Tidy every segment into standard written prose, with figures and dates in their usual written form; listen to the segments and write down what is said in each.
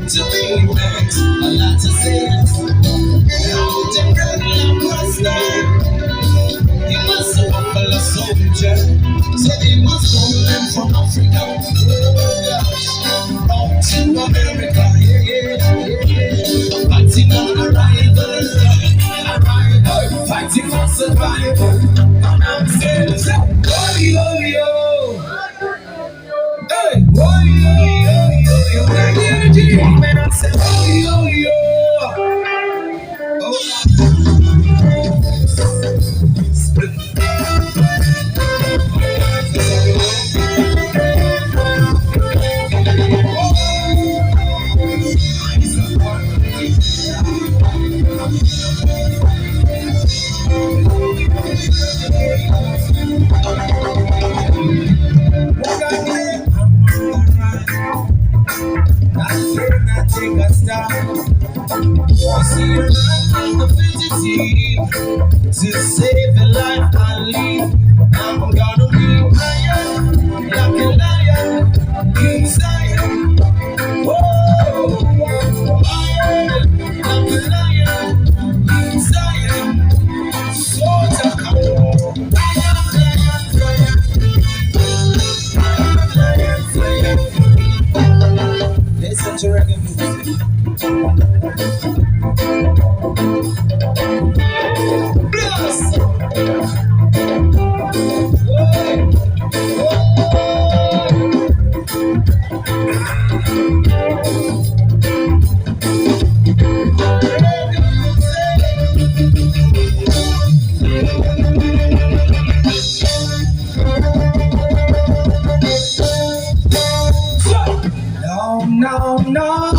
To be next, a lot to say. Now the regular pastor, he was a buffalo soldier. Said he was stolen from Africa. Brought to America, fighting on arrival, fighting for survival. And I'm saying, hey, energy, man, I said, take a stop. I see you run the fugitive to save a life and live. I'm gonna be higher, like a lion inside. Whoa, higher, like a lion inside. So listen to reggae music. Bless. No.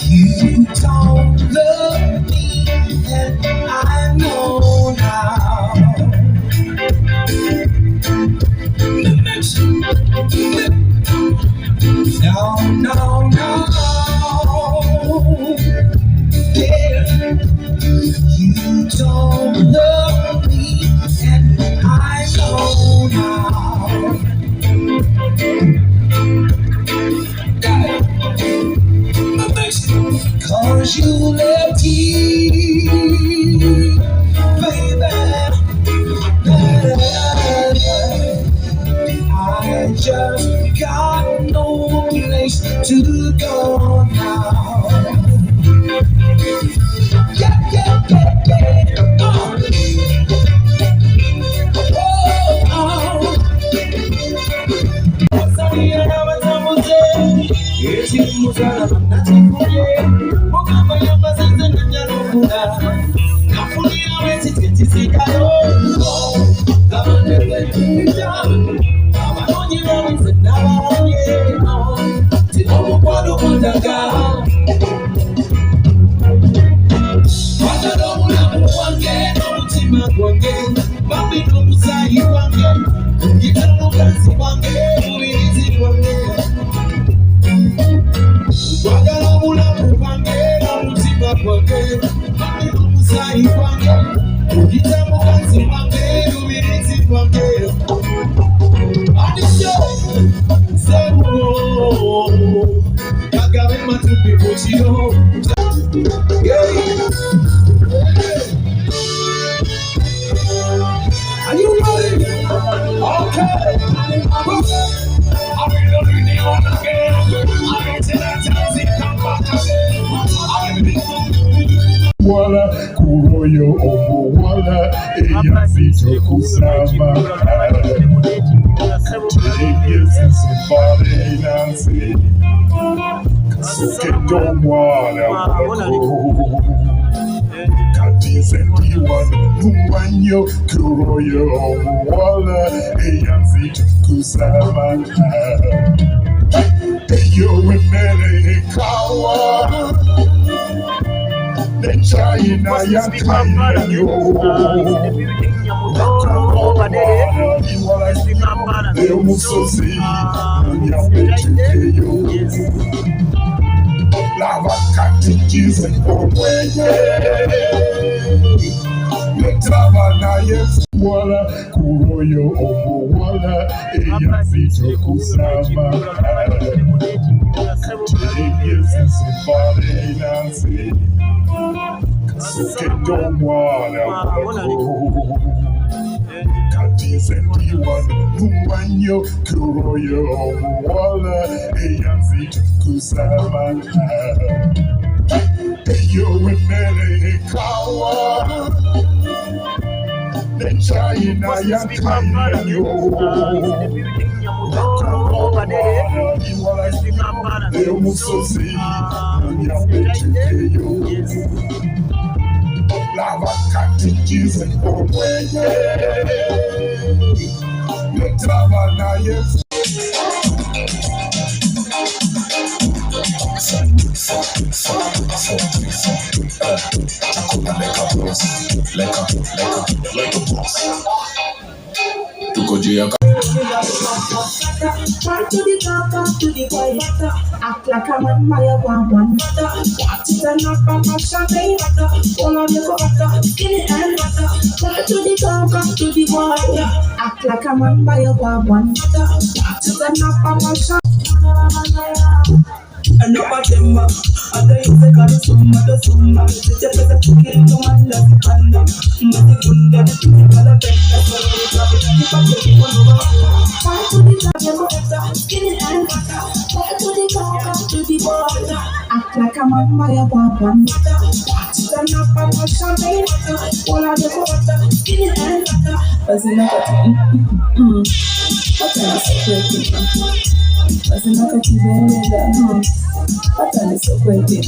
You don't love me, and I know now. No. Yeah. You don't love me, and I know now. Cause you left me, baby. I just got no place to go now. Yeah. Are you ready? Okay. Wala kuroyo omo wala eya zito kusama Tugeze sifare nansi Kasuke domwana wako Katize diwan nuwanyo kuroyo omo wala eya zito kusama Eyo wemele kawa China ya China yo Eu musozi Lava katikize kwa mwenye Netava na yefu wala kuroyo omuwala eyazito kusama kategezizibale nansi kasuketo omwana wako katize ndiwana nuwanyo kuroyo omuwala eyazito kusama eyo emmere ekawa China yakanyo umusozi yabeteyo labakatikize omwenye letaba naye like a boss. To go to your back to the top, back to the boy, act like a man, my one. It's a knock back of champagne, all of your butter, skinny and butter. Back to the top, back to the boy, act like a man, my one. It's a knock back of champagne. And up at them, I tell you, they got some, the summa. It's a better to kill no man that's a hand. Nothing good, that's a better bet. That's what we got. If I take it on over, fight to the top, you're better. Skinny and butter. Fight to the top, to the border. Act like a man, my one. Stand up and watch champagne. All of the water. Skinny and butter. As in a what are you separating? As in a what are you separating?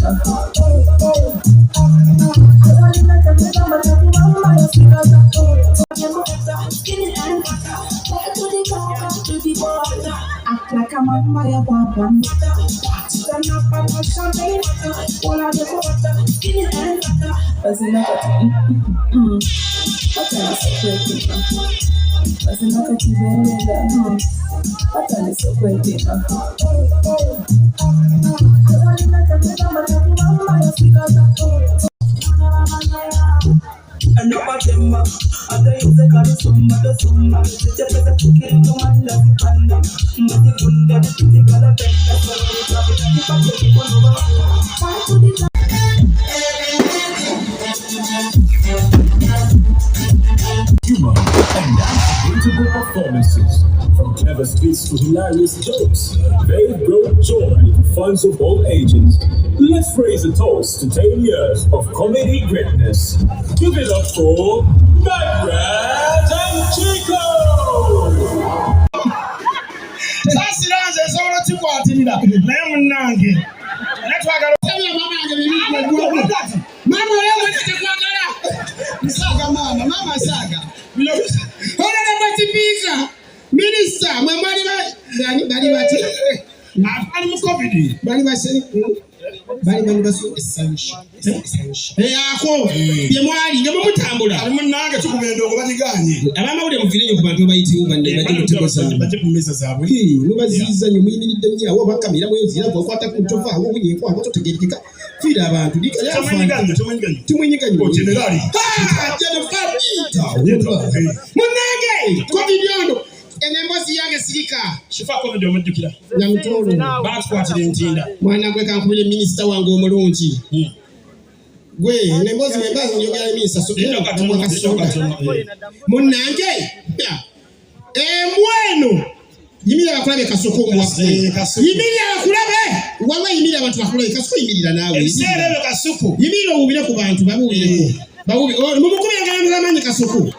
Act like a man, my one. Stand up and watch champagne. All of the water. Skinny and butter. As in a what are you separating? As in a what are you separating? And up at them, I tell you, they got some, the summa. It's a better to kill no man that's a hand. Nothing good, that's a pretty girl, a bet. That's what we got. If I take it on over, fight to the top. humor, and unforgettable performances. From clever skits to hilarious jokes, they brought joy to fans of all ages. Let's raise a toast to 10 years of comedy greatness. Give it up for Madrat and Chiko! That's the answer. So what you want to do? That's why I got to tell you, Mama, Mama, Mama Saga. Minister, my money, I'm comedy. Bali basu essential. Ako ye mwali ngabo mutambula. Ali munanga tukugenda okubatiganye. Abama ule muvirenyo ku bantu bayiti ubande bajje kutekoza. Bajje ku mesa zaabwe. Mubaziza nyo muyimiridde nnyo abo bakamira mwezira kwakwata ku ntova abo bunyeko abo totegerekeka. Fira abantu dikali afanye. Tumwenyiganyo. O generali. Generali. Munange kovidyondo. Enembozi yange sirika. Shifa covid omujjukira. Namutolo. Batkwatira entinda. Mwana gwe kankubire minister wange omulungi. Gwe enembozi membazi njogera minister so. Munange. Embweno. Yimira bakulabe Kasuku mwaffe. Yimira bakulabe. Wanga yimira abantu bakulabe Kasuku yimirira naawe. Ebiseera Kasuku. Yimira obubire ku bantu babuwireko. Babubi. Mumukubenga n'amanyi Kasuku.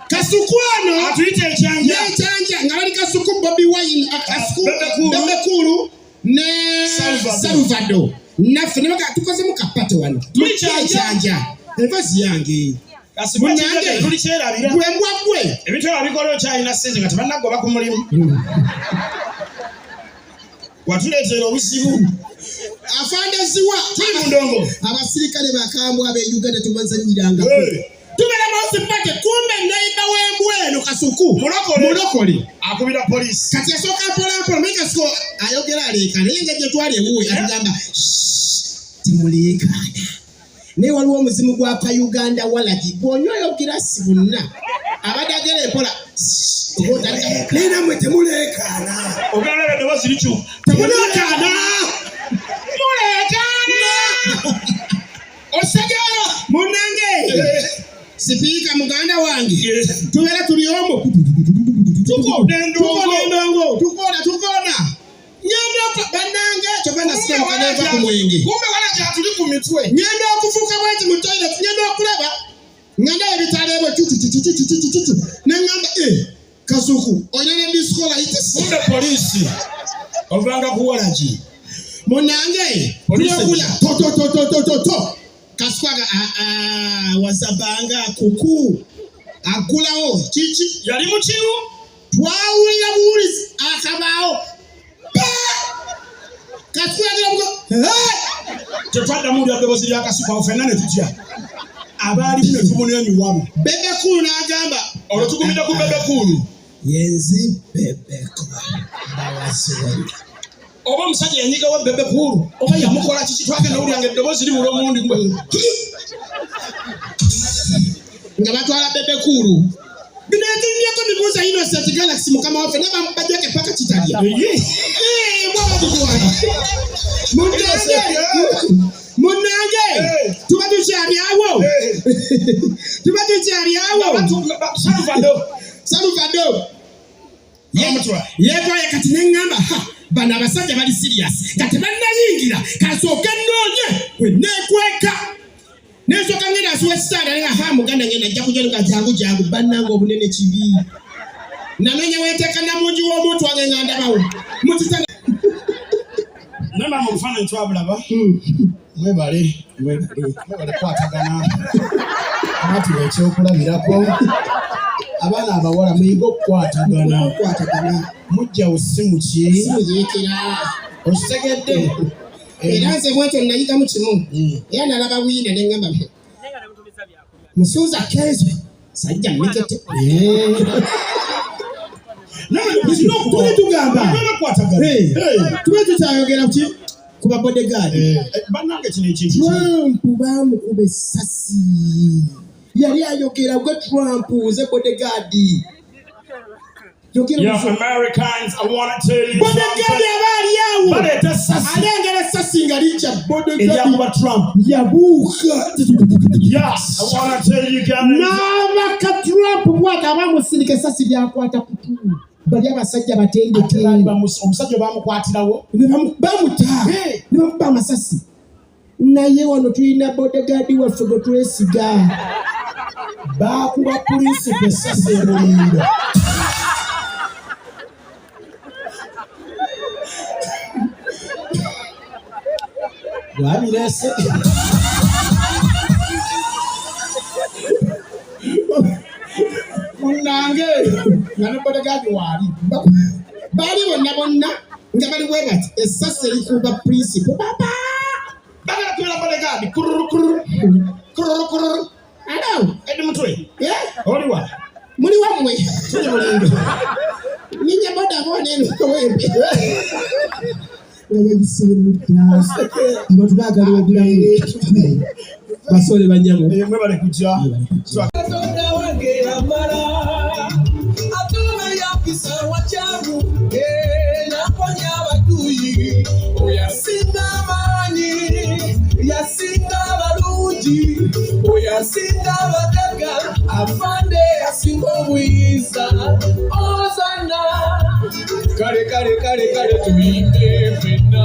Kasukwano atuite chanja ngali Kasuku Bobby Wine Kasuku Bebekulu ne Salvador nafe ne baka tukoze mu kapate wano tulichanja evasi yange Kasuku yange tulichera bira gwe ebito abikolo China senze ngati banago bakumulimu watuletera obusibu afandeziwa timundongo abasirikale bakambwa be Uganda tumanzanyiranga tumela mose pate kumbe naiba wembweno Kasuku mulokoli akubira police kati yasoka pola meka sko ayogera aleka nenga je twali emuwe atugamba timulikana ne waliwo omuzimu gwa pa Uganda walagi bonyoyo kirasi bunna abadagere mpola nina mwe temulekana ogala ndo basirichu temulekana mulekana osagero munange sipika muganda wange tubera tuli omo tukona nyendo banange chopenda sika kaneza kumwenge kumbe wala tuli ku mitwe nyendo okufuka bwezi mu toilet nyendo okulaba nganda ebitalebo nangamba Kasuku oyine disco lights kumbe polisi ovanga kuwalaji munange tuyokula to Kaswaga wazabanga kuku agulawo chichi yali mu kinu twawulira buwulizi akabaawo Kaswaga tetwadda mu lyaddoboozi lya Kasuku ffenna ne tutya abaalimu ne tubona emiwamu Bebe Kulu n'agamba olwo tugumidde ku Bebe Kulu yenzi Bebe Kulu bawasiwe oba omusajja yanyigawo Bebe Kulu oba yamukola kiki twagenda owulyanga eddoboozi libula omundi nga batwala Bebe Kulu bino etunyeko mibuuza Innocent Galaxy mukama waffe nabamubajjako paka kitalya munange tuba tukyalyawo saluvado yetwaye kati neŋŋamba bano abasajja bali serious kati bannayingira kasooke nnoonye weneekweka nesooka ngenda asuwa ekitanda nenga muganda ngenda ajja kujaluka jangu bannanga obunene kibi namenya weteeka namungi w'omuntu wange nga ndabawo mukitanda nama mu bufaananyi twabulaba mwebale kwatagana ati ekyokulabirako abaana abawala muyiga okukwatagana mujja busimu ki okitegedde era nze bwetyo nayigamu kimu era nalaba wiina neŋŋamba musuuza kezo sajja mmekete tugamba tube tukyayogera ki ku babodegaadi bannange kino ekintu Trump baamukuba essasi yali ayogera gwe Trump ze bodegaadi Yeah, Americans, I want to tell you bodegaadi abaali awo baleeta essasi alengera essasi nga lijja bodegaadi eryakuba Trump. yabuuka Yes, I want to tell you guys. n'abaka Trump bwata bamusindika essasi lyakwata kutu bali abasajja batendeke omusajja bamukwatirawo bamuta ne bamuba amasasi naye wano tulina bodegaadi waffe gwe twesiga bakuba poliisi essasi emulindo wabirese munange nga ne bodegaadi waali baali bonna nga bali bwe bati essasi erikuba principal baba bagala kubera bodegaadi alo edi mutwe oliwa muli wammwe tuli mulindo ninye bodaboda eno wembe abantu baagala obulamu basole banyamo mwebale kujja Oyasinga abagaga afande asinga obuyinza ozana kale tuyimbe ffenna.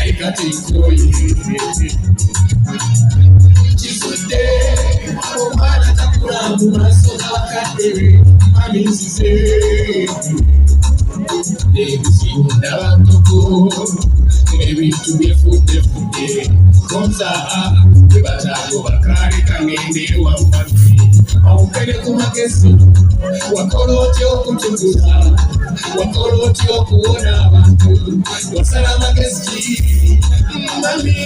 naika Chiko Chisude omwana takula mu maaso g'abakadde aminzize ebizibu ndabatuko ebintu byefudde konza bwe bataago bakaale kangende wammazi awukene ku magezi wakola otya okutuguza wakola otya okuwona abantu wasala amagezi mami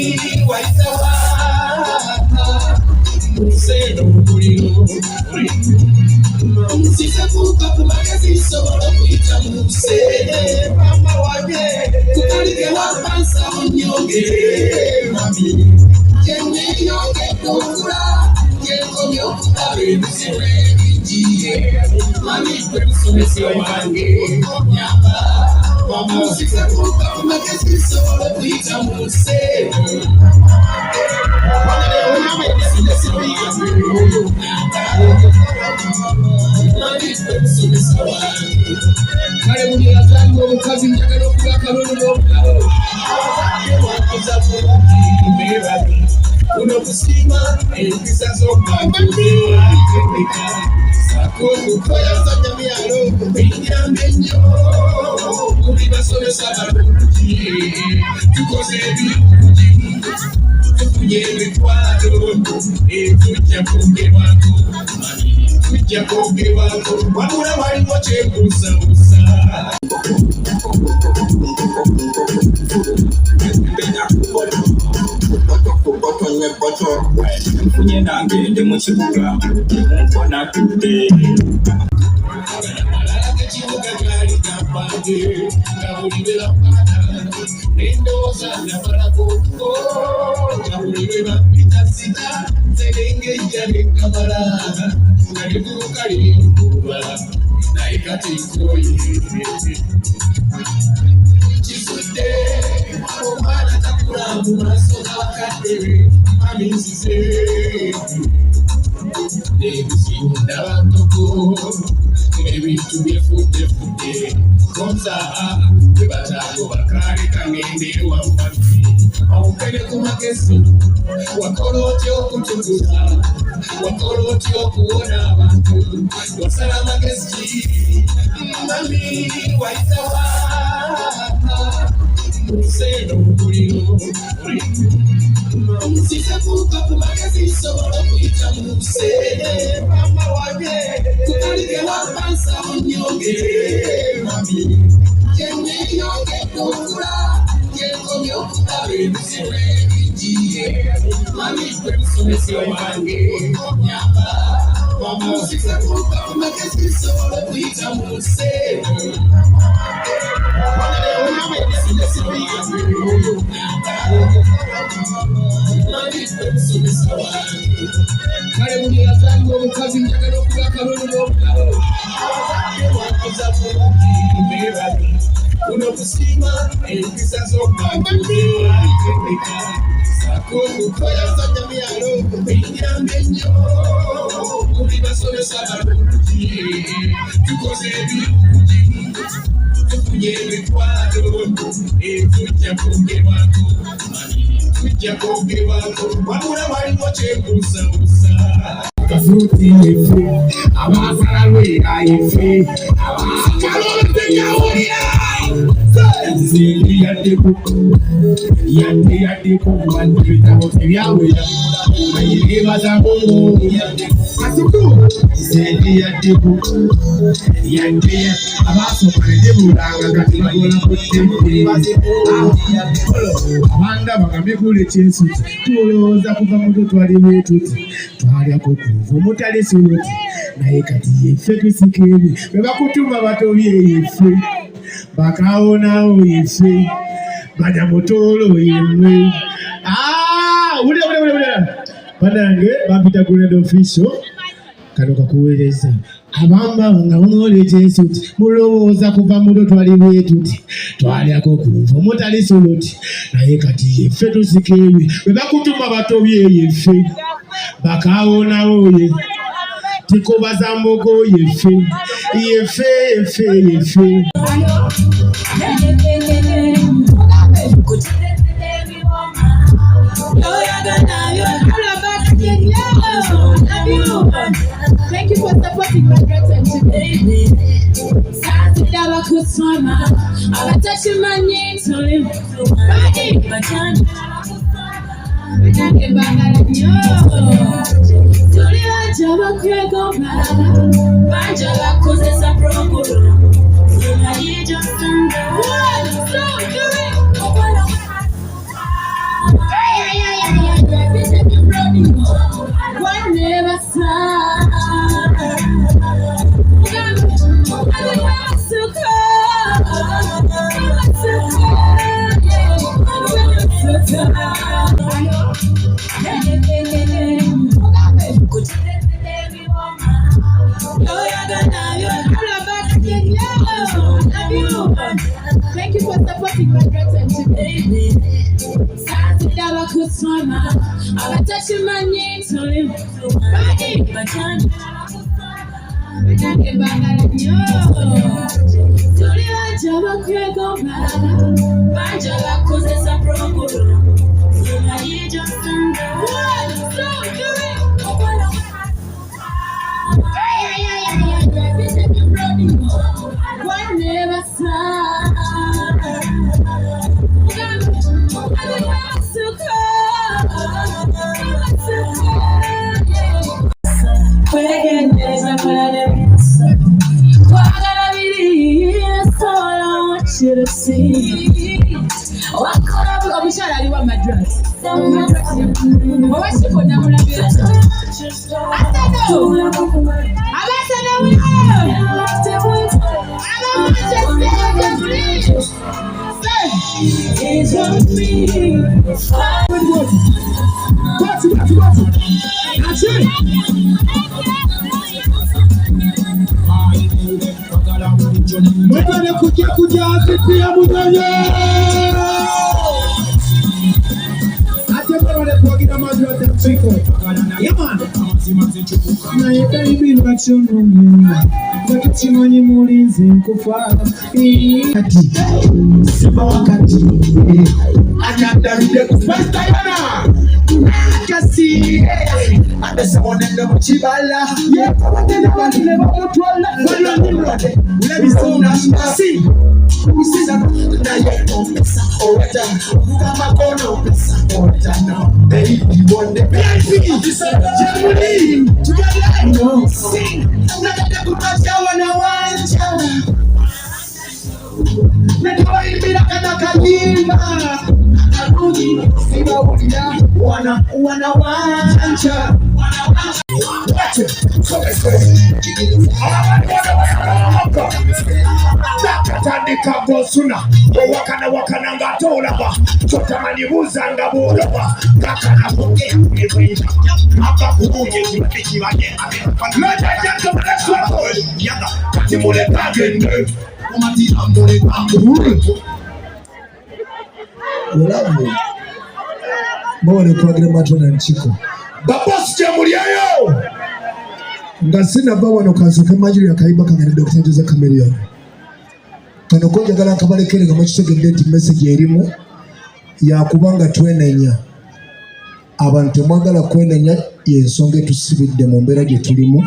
wayitawa museno muliro sikakuuka ku magezi sobola okuyita mu busere mama wange kukalike wapansa onyonge mami kyenyeyongedde okula kyenkomye okulaba ebizibu ebigiye mami gwe musomesa wange onyamba mama sikakuuka ku magezi sobola okuyita mu busere kale buli yagamba omukazi njagala okuba akalulu n'obulabo wakoza bulungi mbeerabi kuno kusiima empisa z'okubantueka sakokukola sanja myalo binyambe nnyo buli basomesa balungi tukoze ebirungi tufunye emitwalo tujja kwogerwako tujja kwogerwako wabula waliwo kyebuusabuusa nfunye nangende mu kibuga nkona tudde amalala g'ekibuga gaali gampange nga buli lwe bakwata n'endowooza namalako nga buli lwe bampita sita serengejja n'ekamala nga liguluka lirinkuba naye kati nkoye kisudde omwana takula mu maaso g'abakadde aminzize ebizibu ndabatuko ebintu byefudde konza bwe bataago bakaale kangende wammazi awukene ku magezi wakola otya okutuguza wakola otya okuwona abantu wasala amagezi mami wayitawa museno muliro sikakuuka ku magezi sobola okuyita mu busere mama wange kukalike wapansa onyonge mami kyenyeyongedde okula kyenkomye okulaba ebizibu ebigiye mami gwe musomesa wange onyamba mama sikakuuka ku magezi sobola okuyita mu busere kale buli yagamba omukazi njagala okuba akalulu n'obulabo wakoza bulungi mbeerabi kuno kusiima empisa z'okubantueka sakokukola sanja myalo binyambe nnyo buli basomesa balungi tukoze ebirungi tufunye emitwalo tujja kwogerwako tujja kwogerwako wabula waliwo kyebuusabuusa Kasuku yefe abasala lwera yefe abakaloltegawulira zindi yaddeko bantu bitabo tebyawera ayebaza bongo Kasuku zindi yaddeko abasomale bulanga kati bakola kutembe abanda bagambye kule kyensuti tulowooza kuva muto twali betuti twalyako kuva omutali sinoti naye kati yeffe tusika ebi bwe bakutuma batobye yeffe bakawonawo yeffe banyamutoolo yemmwe banange bampita kulenda official kano kakuweereza abamba nga munoole kyensuti mulowooza kuva muto twali betuti twalyako kuva omutali sinoti naye kati yeffe tusika ebi bwe bakutuma batobye yeffe bakawonawo ye tikobaza mbogo yefe Thank you for supporting Madrat today. Never could swim. I'm touching my knees to live. I can't. I can't get back at you. To live a job, I can't go back. My job, cause it's a problem. So I just stand there. What? So do it. One never stop. Thank you for supporting Madrat today. I could swim. I'm touching my knees to live. I can't get back at you. To live a job, I can't go back. My job, cause it's a problem. So I just stand there. What? So do it. One never stop. Should have seen what could have been shot at you Madrat. What's your number? I said no. I said Chiko. Yeah, man. Na yekaribi lwachono Zakichimani mulinzi nkufa Kati Simba wakati Anyandaride kupasta yana Kasi Adesa wanende mchibala Yeta watene wanile wakutwala Wala nimrade Ulebisona Si Usiza na yeto pesa Oreta Ukama kono pesa Oreta now Baby one day Baby Germany Together No Sing Nataka kupata wanawanja Netoa ilibira kana kalimba Narudi Siba ulia Wanawanja Watch it Nakatandika bosuna wakana ngatolaba chotamani buzanga bolaba kakana bongea kwebwinja hapa kubunye kibakibanye loja janto mreswa yanga kati mule kagende umati amule kagende Ulabu Mwane kwa Madrat na Chiko Babos jamuliayo Ngasina bawa no Kasuku majiri ya kaiba kangani Dr. Jose Chameleon Kano koja gala kabalekele nga machitege ndeti message erimu ya kubanga twenenya abantu mwagala kwenenya yensonga tusibidde mu mbeera gye tulimu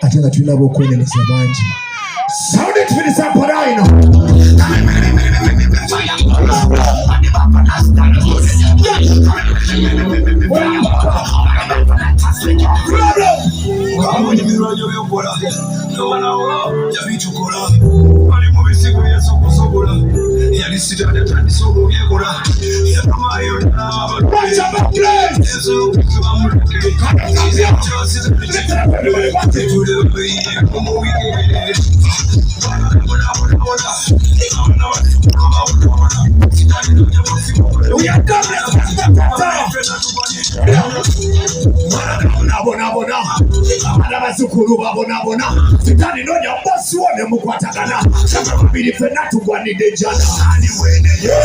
ate nga tulina ab'okwenenyeza bangi sound it for the Samparino we are done. Bona abazukulu babona sitani nonya bosi wone mukwatagana sema babiri fena tugwanide jana ani weneye